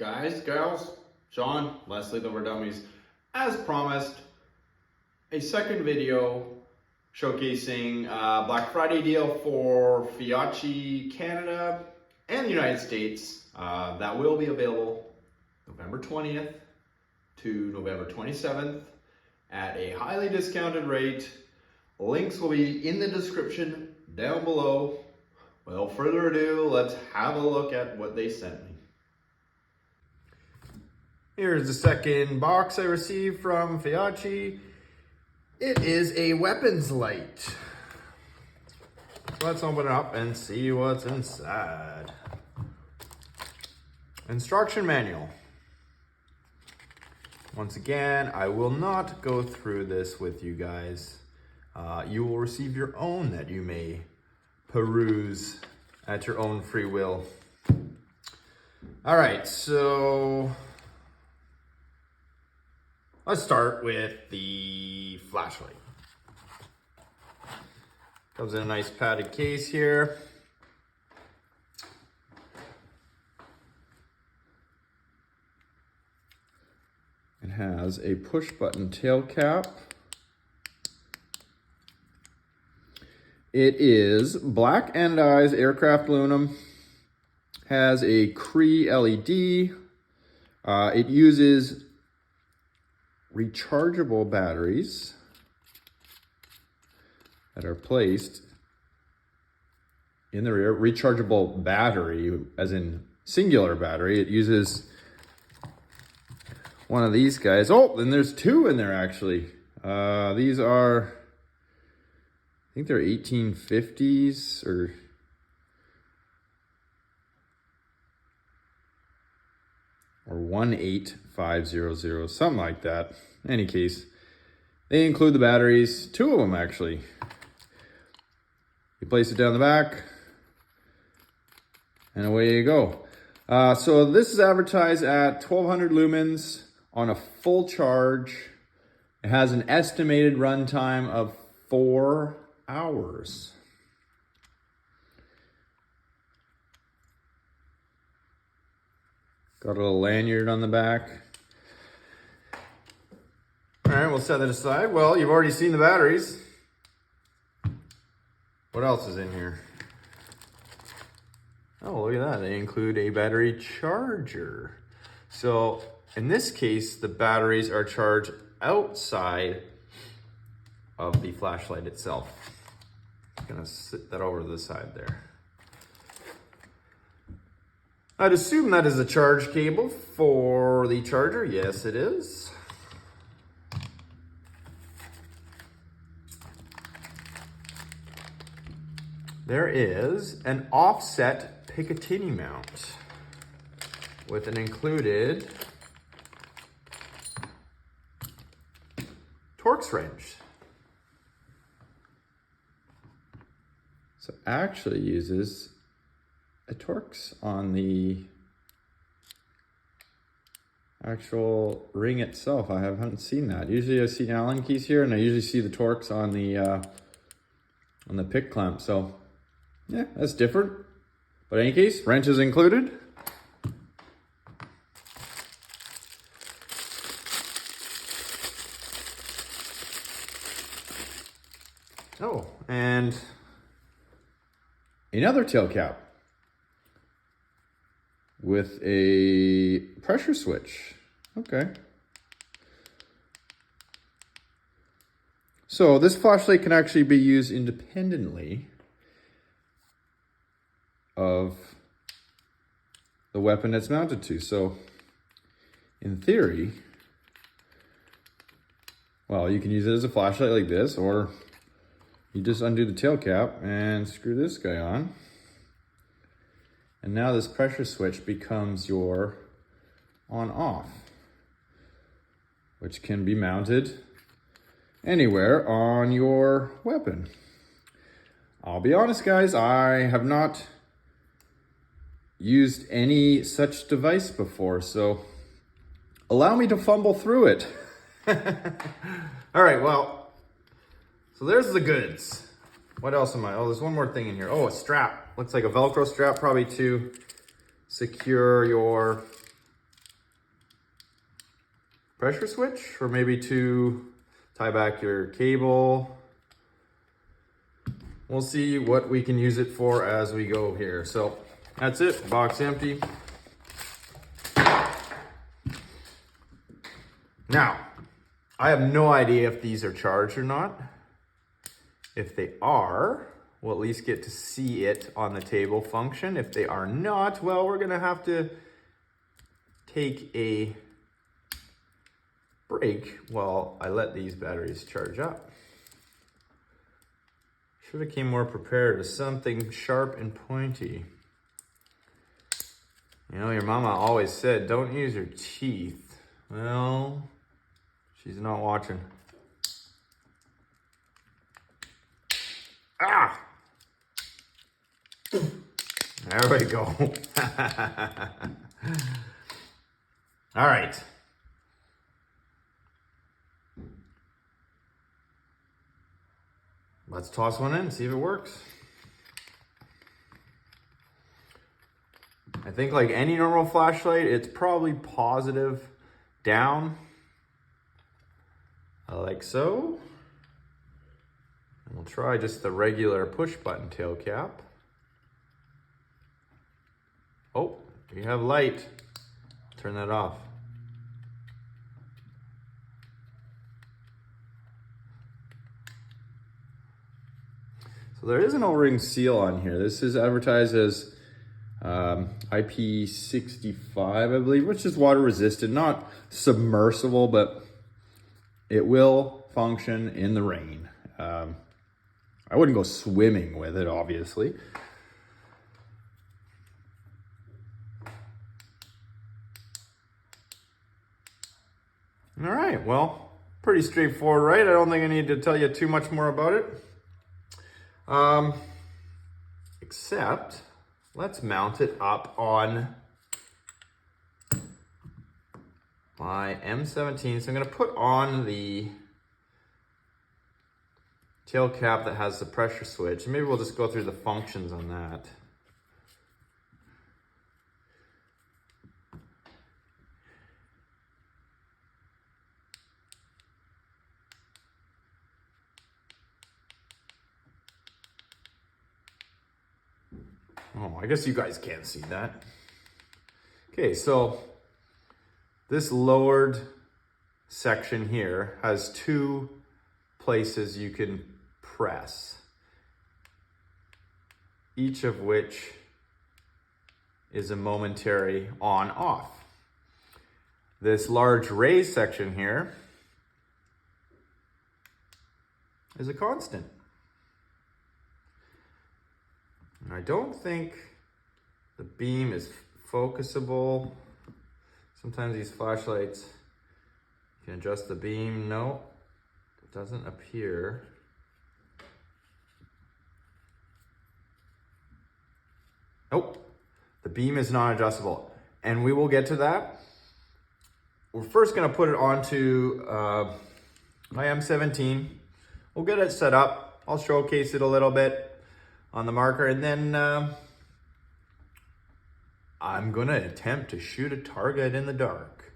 Guys, gals, Sean, Leslie, the We're Dummies, as promised, a second video showcasing Black Friday deal for Feyachi Canada and the United States that will be available November 20th to November 27th at a highly discounted rate. Links will be in the description down below. Without further ado, let's have a look at what they sent me. Here's the second box I received from Feyachi. It is a weapons light. So let's open it up and see what's inside. Instruction manual. Once again, I will not go through this with you guys. You will receive your own that you may peruse at your own free will. All right, so let's start with the flashlight. Comes in a nice padded case here. It has a push button tail cap. It is black anodized aircraft aluminum. Has a Cree LED. It uses rechargeable batteries that are placed in the rear. Rechargeable battery, as in singular battery. It uses one of these guys. Oh, and there's two in there actually. These are, I think they're 1850s or or 18500, something like that. In any case, they include the batteries, two of them actually. You place it down the back, and away you go. So this is advertised at 1200 lumens on a full charge. It has an estimated runtime of 4 hours. Got a little lanyard on the back. All right, we'll set that aside. Well, you've already seen the batteries. What else is in here? Oh, look at that. They include a battery charger. So in this case, the batteries are charged outside of the flashlight itself. I'm gonna sit that over to the side there. I'd assume that is a charge cable for the charger. Yes, it is. There is an offset Picatinny mount with an included Torx wrench. So it actually uses a Torx on the actual ring itself. I haven't seen that. Usually I see Allen keys here, and I usually see the Torx on the pick clamp. So yeah, that's different. But in any case, wrench is included. Oh, and another tail cap with a pressure switch. Okay. So this flashlight can actually be used independently of the weapon it's mounted to. So in theory, well, you can use it as a flashlight like this, or you just undo the tail cap and screw this guy on. And now this pressure switch becomes your on-off, which can be mounted anywhere on your weapon. I'll be honest, guys, I have not used any such device before, so allow me to fumble through it. All right, well, so there's the goods. What else am I? Oh, there's one more thing in here. Oh, a strap. Looks like a Velcro strap, probably to secure your pressure switch, or maybe to tie back your cable. We'll see what we can use it for as we go here. So that's it, box empty. Now, I have no idea if these are charged or not. If they are, we'll at least get to see it on the table function. If they are not, well, we're gonna have to take a break while I let these batteries charge up. Should have came more prepared with something sharp and pointy. You know, your mama always said, don't use your teeth. Well, she's not watching. Ah! There we go. All right. Let's toss one in, see if it works. I think like any normal flashlight, it's probably positive down, like so. And we'll try just the regular push button tail cap. Oh, you have light. Turn that off. So there is an O-ring seal on here. This is advertised as IP65, I believe, which is water resistant, not submersible, but it will function in the rain. I wouldn't go swimming with it, obviously. All right, well, pretty straightforward, right? I don't think I need to tell you too much more about it. Except, let's mount it up on my M17. So I'm gonna put on the tail cap that has the pressure switch. Maybe we'll just go through the functions on that. Oh, I guess you guys can't see that. Okay, so this lowered section here has two places you can press, each of which is a momentary on-off. This large raised section here is a constant. And I don't think the beam is focusable. Sometimes these flashlights, you can adjust the beam. No, it doesn't appear. Nope, the beam is not adjustable. And we will get to that. We're first gonna put it onto my M17. We'll get it set up. I'll showcase it a little bit on the marker, and then I'm gonna attempt to shoot a target in the dark.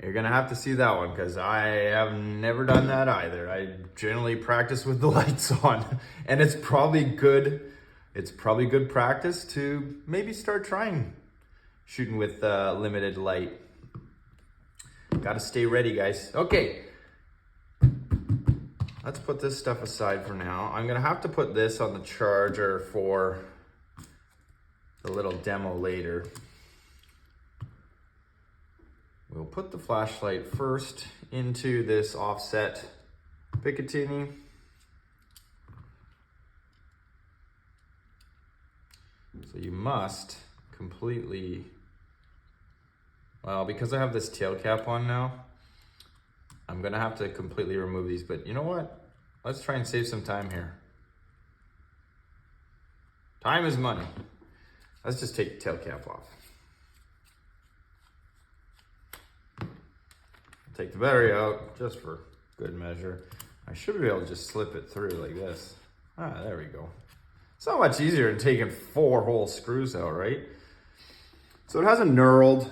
You're gonna have to see that one because I have never done that either. I generally practice with the lights on, and it's probably good. It's probably good practice to maybe start trying shooting with limited light. Gotta stay ready, guys. Okay. Let's put this stuff aside for now. I'm gonna have to put this on the charger for the little demo later. We'll put the flashlight first into this offset Picatinny. So you must completely, well, because I have this tail cap on now, I'm gonna have to completely remove these, but you know what? Let's try and save some time here. Time is money. Let's just take the tail cap off. Take the battery out, just for good measure. I should be able to just slip it through like this. Ah, there we go. It's not much easier than taking 4 whole screws out, right? So it has a knurled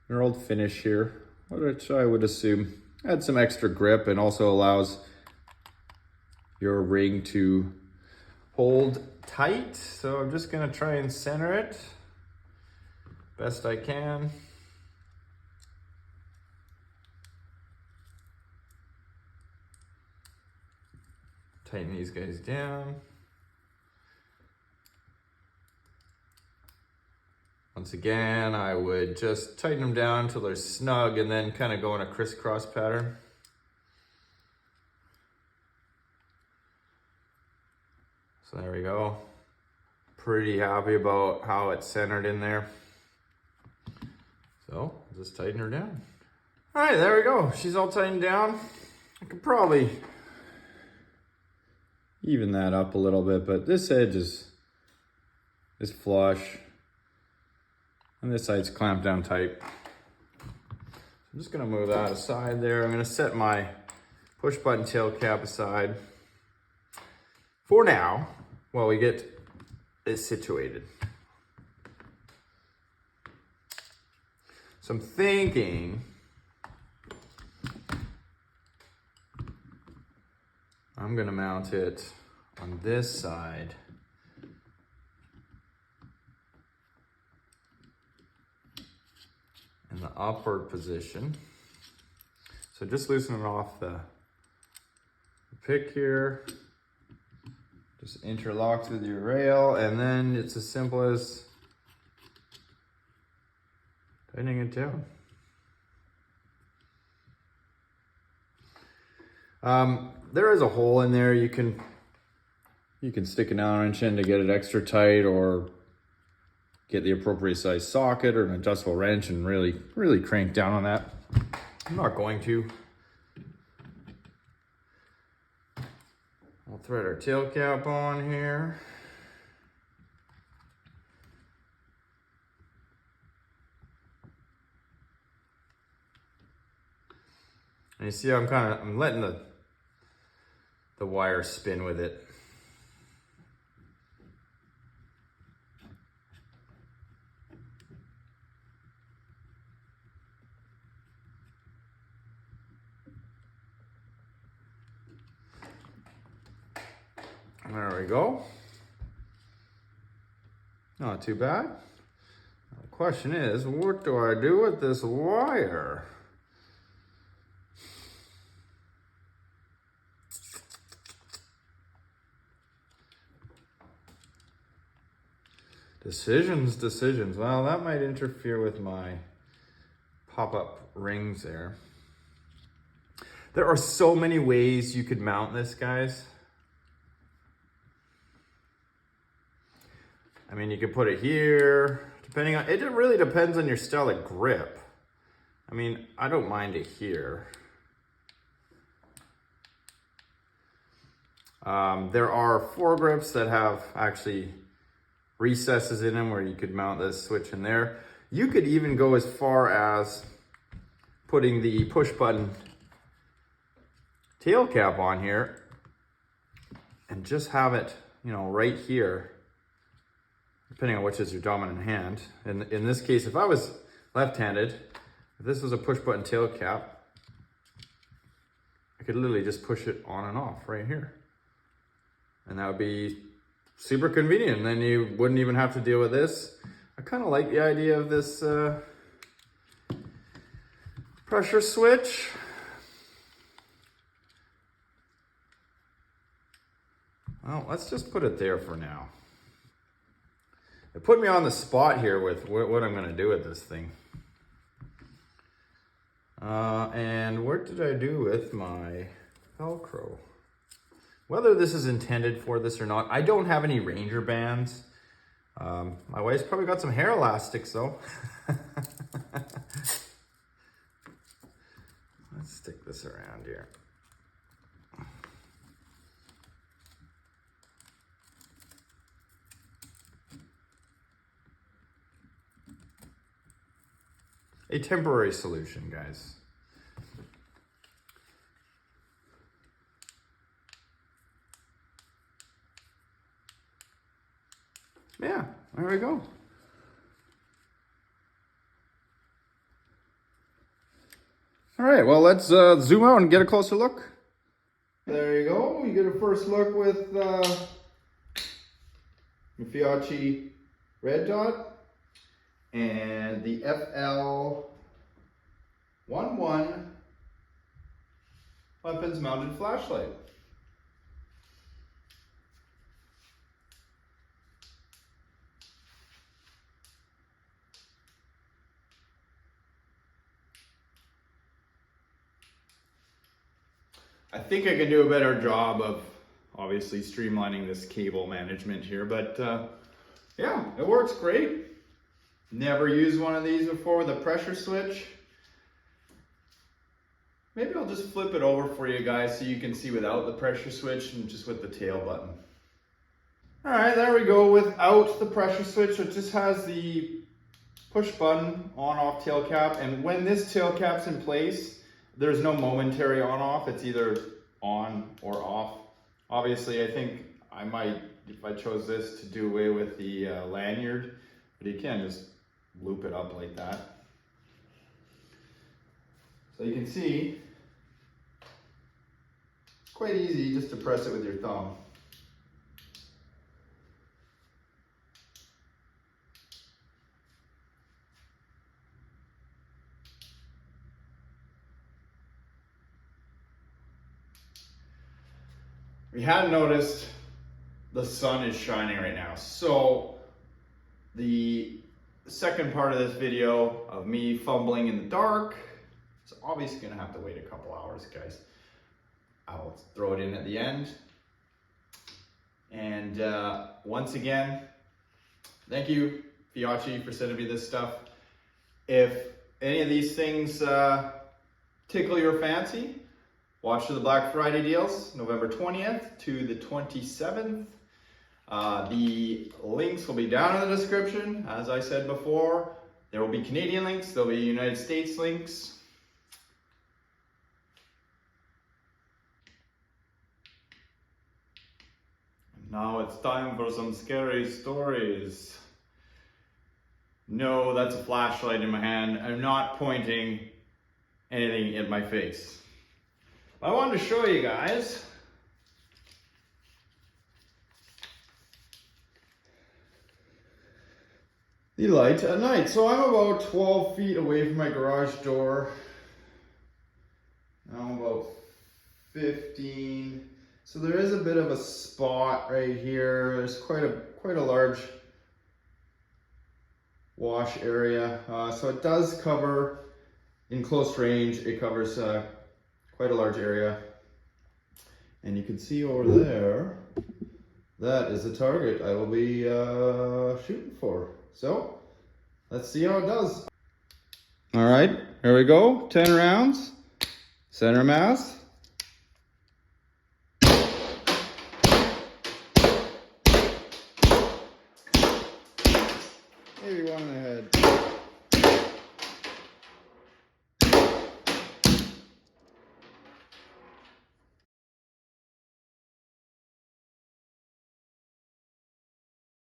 knurled finish here, which I would assume adds some extra grip and also allows your ring to hold tight. So I'm just gonna try and center it best I can. Tighten these guys down. Once again, I would just tighten them down until they're snug and then kind of go in a crisscross pattern. So there we go. Pretty happy about how it's centered in there. So just tighten her down. All right, there we go. She's all tightened down. I could probably even that up a little bit, but this edge is flush. And this side's clamped down tight. I'm just gonna move that aside there. I'm gonna set my push button tail cap aside for now while we get this situated. So I'm thinking I'm gonna mount it on this side. In the upward position. So just loosening off the pick here. Just interlocks with your rail, and then it's as simple as tightening it down. There is a hole in there. You can stick an Allen wrench in to get it extra tight, or get the appropriate size socket or an adjustable wrench and really crank down on that. I'm not going to. We'll thread our tail cap on here. And you see I'm letting the wire spin with it. There we go. Not too bad. Now the question is, what do I do with this wire? Decisions. Well, that might interfere with my pop-up rings there. There are so many ways you could mount this, guys. I mean, you could put it here, depending on, it really depends on your style of grip. I mean, I don't mind it here. There are foregrips that have actually recesses in them where you could mount this switch in there. You could even go as far as putting the push button tail cap on here and just have it, you know, right here, depending on which is your dominant hand. In this case, if I was left-handed, if this was a push button tail cap, I could literally just push it on and off right here. And that would be super convenient. Then you wouldn't even have to deal with this. I kind of like the idea of this pressure switch. Well, let's just put it there for now. It put me on the spot here with what I'm going to do with this thing. And what did I do with my Velcro? Whether this is intended for this or not, I don't have any Ranger bands. My wife's probably got some hair elastics though. Let's stick this around here. A temporary solution, guys. Yeah, there we go. All right, well, let's zoom out and get a closer look. There you go. You get a first look with the Feyachi red dot and the FL11 weapons mounted flashlight. I think I can do a better job of obviously streamlining this cable management here, but yeah, it works great. Never used one of these before with a pressure switch. Maybe I'll just flip it over for you guys so you can see without the pressure switch and just with the tail button. All right, there we go. Without the pressure switch, it just has the push button on off tail cap, and when this tail cap's in place, there's no momentary on off. It's either on or off. Obviously, I think I might, if I chose this, to do away with the lanyard, but you can just loop it up like that. So you can see, it's quite easy just to press it with your thumb. We hadn't noticed the sun is shining right now. So the second part of this video of me fumbling in the dark is obviously gonna have to wait a couple hours, guys. I'll throw it in at the end. And once again, thank you, Feyachi, for sending me this stuff. If any of these things tickle your fancy, watch the Black Friday deals, November 20th to the 27th. The links will be down in the description. As I said before, there will be Canadian links, there'll be United States links. Now it's time for some scary stories. No, that's a flashlight in my hand. I'm not pointing anything at my face. I wanted to show you guys the light at night. So I'm about 12 feet away from my garage door. I'm about 15. So there is a bit of a spot right here. There's quite a large wash area. So it does cover, in close range, it covers quite a large area. And you can see over there, that is the target I will be shooting for. So let's see how it does. All right, here we go. 10 rounds, center mass.